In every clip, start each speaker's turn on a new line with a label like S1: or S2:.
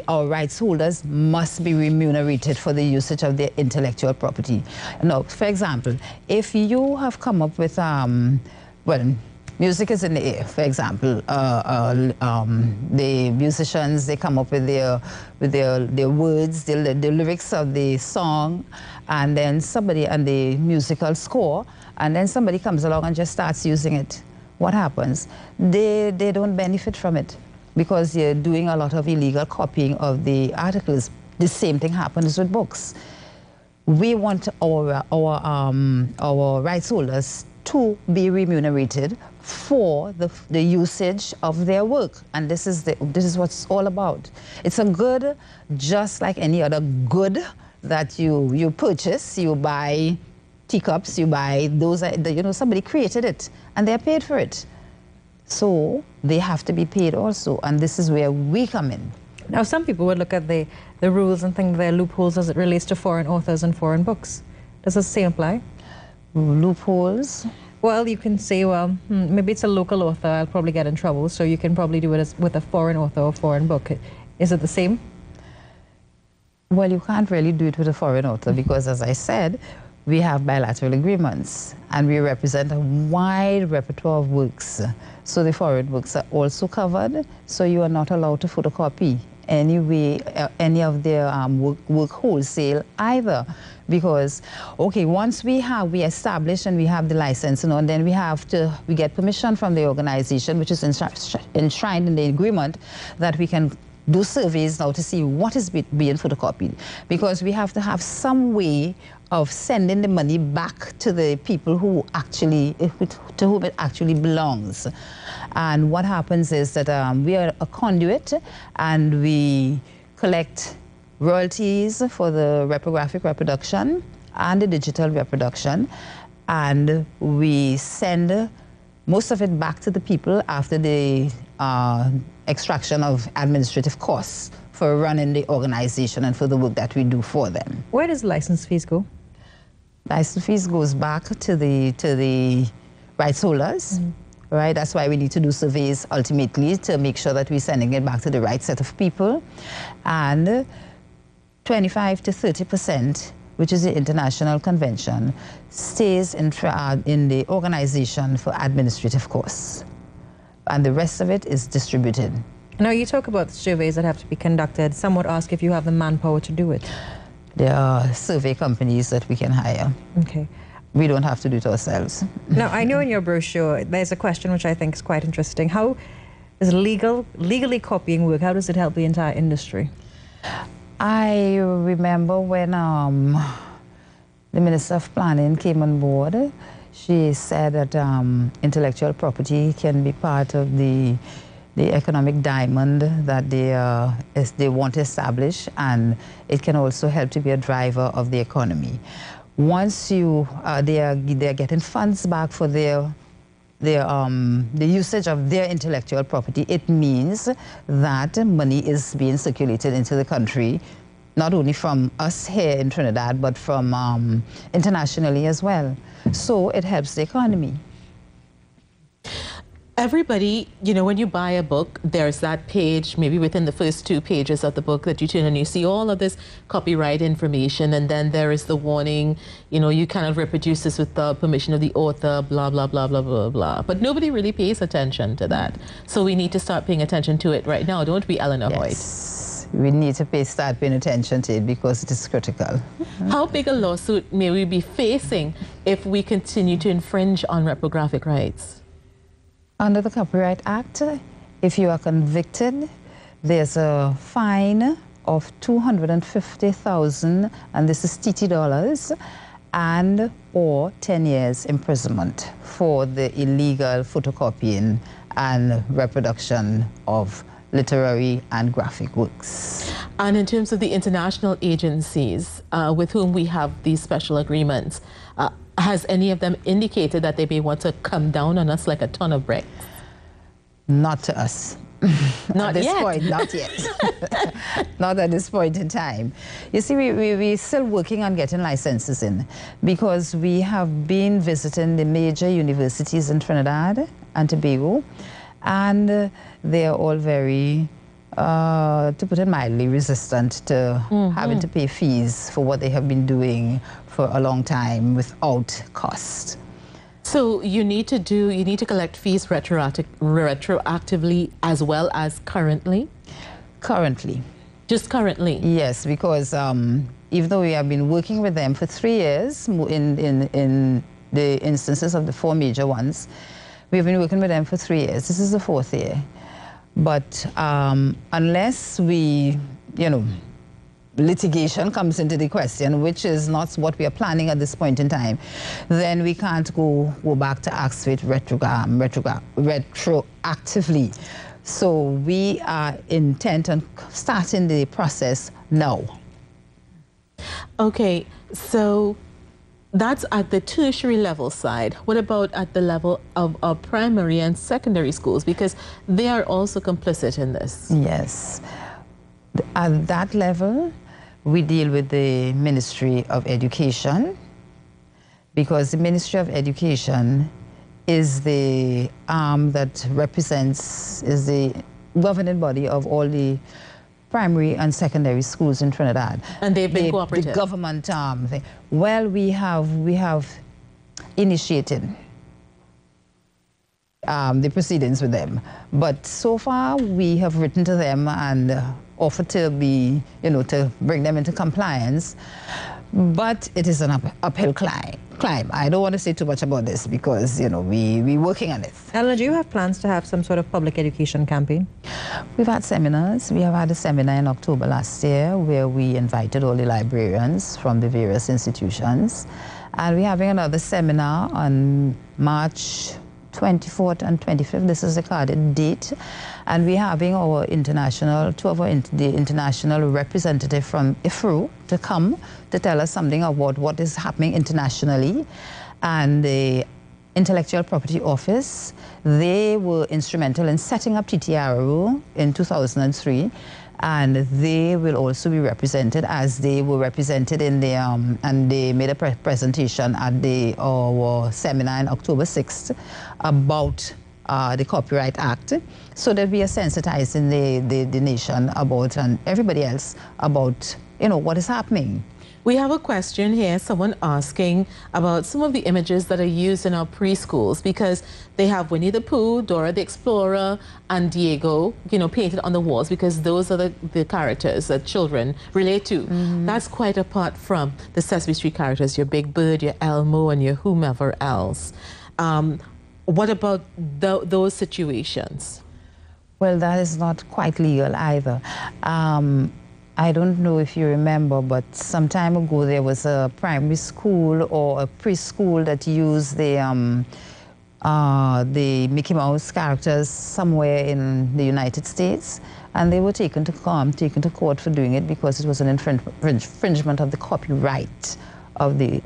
S1: our rights holders must be remunerated for the usage of their intellectual property. Now, for example, if you have come up with, well, music is in the air, for example. The musicians, they come up with their words, the lyrics of the song, and then somebody, and the musical score, and then somebody comes along and just starts using it. What happens? They don't benefit from it, because you're doing a lot of illegal copying of the articles. The same thing happens with books. We want our rights holders to be remunerated for the usage of their work, and this is what it's all about. It's a good, just like any other good that you purchase. You buy teacups, you buy those. You know, somebody created it, and they're paid for it. So they have to be paid also, and this is where we come in.
S2: Now, some people would look at the rules and think there are loopholes as it relates to foreign authors and foreign books. Does the same apply?
S1: Loopholes?
S2: Well, you can say, well, maybe it's a local author, I'll probably get in trouble, so you can probably do it with a foreign author or foreign book. Is it the same?
S1: Well, you can't really do it with a foreign author because, as I said, we have bilateral agreements and we represent a wide repertoire of works. So the foreign books are also covered, so you are not allowed to photocopy any of their work wholesale either. Because, okay, once we establish and we have the license, and then we get permission from the organization, which is enshrined in the agreement, that we can do surveys now to see what is being photocopied, because we have to have some way of sending the money back to the people who to whom it actually belongs. And what happens is that we are a conduit, and we collect royalties for the reprographic reproduction and the digital reproduction, and we send most of it back to the people after the extraction of administrative costs for running the organization and for the work that we do for them.
S2: Where does license fees go?
S1: License fees goes back to the rights holders, right? That's why we need to do surveys ultimately to make sure that we're sending it back to the right set of people. And 25 to 30%, which is the international convention, stays in the organization for administrative costs. And the rest of it is distributed.
S2: Now, you talk about surveys that have to be conducted. Some would ask if you have the manpower to do it.
S1: There are survey companies that we can hire.
S2: Okay.
S1: We don't have to do it ourselves.
S2: Now, I know in your brochure, there's a question which I think is quite interesting. How is legally copying work? How does it help the entire industry?
S1: I remember when the Minister of Planning came on board, she said that intellectual property can be part of the economic diamond that they want to establish, and it can also help to be a driver of the economy. Once they are getting funds back for the usage of their intellectual property, it means that money is being circulated into the country, not only from us here in Trinidad, but from internationally as well. So it helps the economy.
S3: Everybody, you know, when you buy a book, there's that page, maybe within the first 2 pages of the book, that you turn and you see all of this copyright information, and then there is the warning, you know, you cannot reproduce this with the permission of the author, blah, blah, blah, blah, blah, blah. But nobody really pays attention to that. So we need to start paying attention to it right now, don't we, Eleanor Hoyt?
S1: Yes, we need to start paying attention to it because it is critical.
S3: How big a lawsuit may we be facing if we continue to infringe on reprographic rights?
S1: Under the Copyright Act, if you are convicted, there's a fine of $250,000, and this is TT dollars, and or 10 years imprisonment for the illegal photocopying and reproduction of literary and graphic works.
S3: And in terms of the international agencies with whom we have these special agreements, has any of them indicated that they may want to come down on us like a ton of bricks?
S1: Not to us.
S3: Not
S1: at this
S3: yet.
S1: point, not yet. Not at this point in time. You see, we're still working on getting licenses in, because we have been visiting the major universities in Trinidad and Tobago, and they are all very to put it mildly, resistant to having to pay fees for what they have been doing for a long time without cost.
S3: So you need to collect fees retroactively as well as currently?
S1: Currently.
S3: Just currently?
S1: Yes, because even though we have been working with them for 3 years in the instances of the 4 major ones, we've been working with them for 3 years. This is the 4th year. But unless we, litigation comes into the question, which is not what we are planning at this point in time, then we can't go back to ask for it retroactively. So we are intent on starting the process now.
S3: Okay, so that's at the tertiary level side. What about at the level of primary and secondary schools? Because they are also complicit in this.
S1: Yes. At that level, we deal with the Ministry of Education, because the Ministry of Education is the arm that is the governing body of all the primary and secondary schools in Trinidad.
S3: And they've been cooperative?
S1: The government thing. Well, we have initiated the proceedings with them. But so far, we have written to them and offered to be, to bring them into compliance. But it is an uphill climb. I don't want to say too much about this because, we're working on it.
S2: Eleanor, do you have plans to have some sort of public education campaign?
S1: We've had seminars. We have had a seminar in October last year where we invited all the librarians from the various institutions. And we're having another seminar on March 24th and 25th. This is the carded date. And we're having two of the international representatives from IFRU to come to tell us something about what is happening internationally. And the Intellectual Property Office, they were instrumental in setting up ttrro in 2003. And they will also be represented as they were represented in the, and they made a presentation at our seminar on October 6th about the Copyright Act, so that we are sensitizing the nation about, and everybody else about, what is happening.
S3: We have a question here, someone asking about some of the images that are used in our preschools, because they have Winnie the Pooh, Dora the Explorer, and Diego, painted on the walls, because those are the characters that children relate to. That's quite apart from the Sesame Street characters, your Big Bird, your Elmo, and your whomever else. What about those situations?
S1: Well, that is not quite legal either. I don't know if you remember, but some time ago there was a primary school or a preschool that used the Mickey Mouse characters somewhere in the United States, and they were taken to court for doing it because it was an infringement of the copyright of the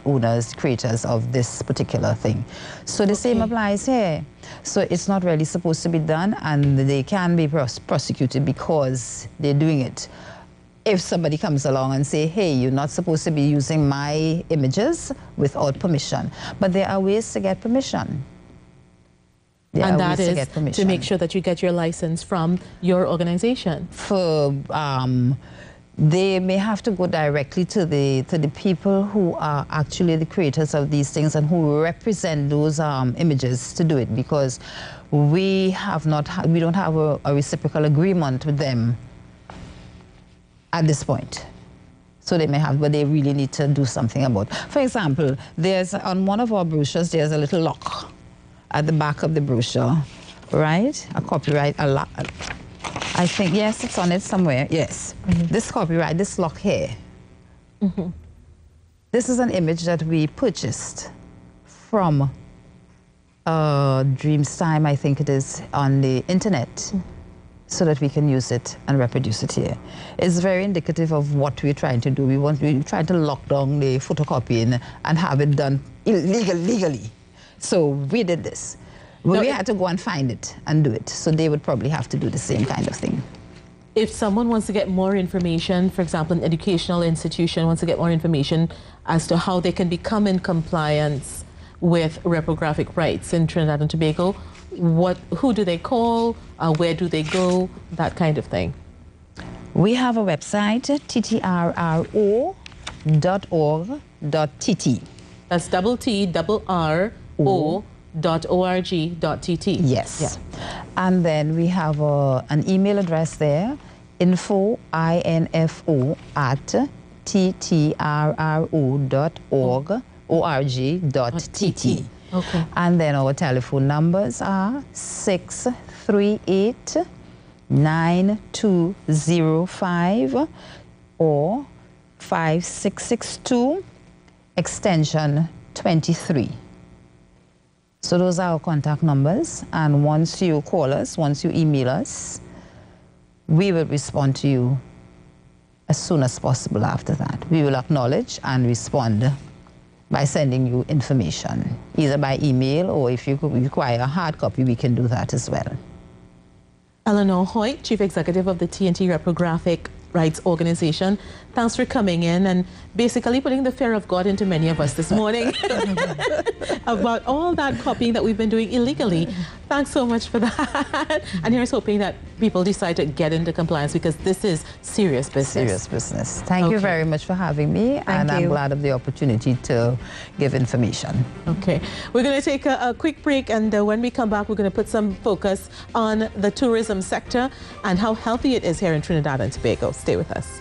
S1: owners, creators of this particular thing. So the same applies here. So it's not really supposed to be done, and they can be prosecuted because they're doing it. If somebody comes along and say, hey, you're not supposed to be using my images without permission. But there are ways to get permission.
S3: And that is to make sure that you get your license from your organization.
S1: They may have to go directly to the people who are actually the creators of these things and who represent those images to do it, because we don't have a reciprocal agreement with them at this point. So they may have, but they really need to do something about. For example, there's on one of our brochures, there's a little lock at the back of the brochure, right? A copyright, I think, yes, it's on it somewhere, yes. This copyright, this lock here. This is an image that we purchased from Dreamstime, I think it is, on the internet, so that we can use it and reproduce it here. It's very indicative of what we're trying to do. We're trying to lock down the photocopying and have it done legally. So we did this. We had to go and find it and do it. So they would probably have to do the same kind of thing.
S3: If someone wants to get more information, for example, an educational institution wants to get more information as to how they can become in compliance with reprographic rights in Trinidad and Tobago, who do they call? Where do they go? That kind of thing.
S1: We have a website, ttrro-el2.mp4.
S3: That's ttrro.org.tt.
S1: Yes.
S3: Yeah.
S1: And then we have an email address there, info at ttrro.org.tt.
S3: Okay.
S1: And then our telephone numbers are 638-9205 or 5662 extension 23. So those are our contact numbers, and once you call us, once you email us, we will respond to you as soon as possible after that. We will acknowledge and respond by sending you information, either by email, or if you require a hard copy, we can do that as well.
S3: Eleanor Hoyt, Chief Executive of the TNT Reprographic Rights Organization. Thanks for coming in and basically putting the fear of God into many of us this morning about all that copying that we've been doing illegally. Thanks so much for that. And here's hoping that people decide to get into compliance, because this is serious business.
S1: Serious business. Thank you very much for having me, and I'm glad of the opportunity to give information.
S3: Okay, we're going to take a quick break, and when we come back, we're going to put some focus on the tourism sector and how healthy it is here in Trinidad and Tobago. Stay with us.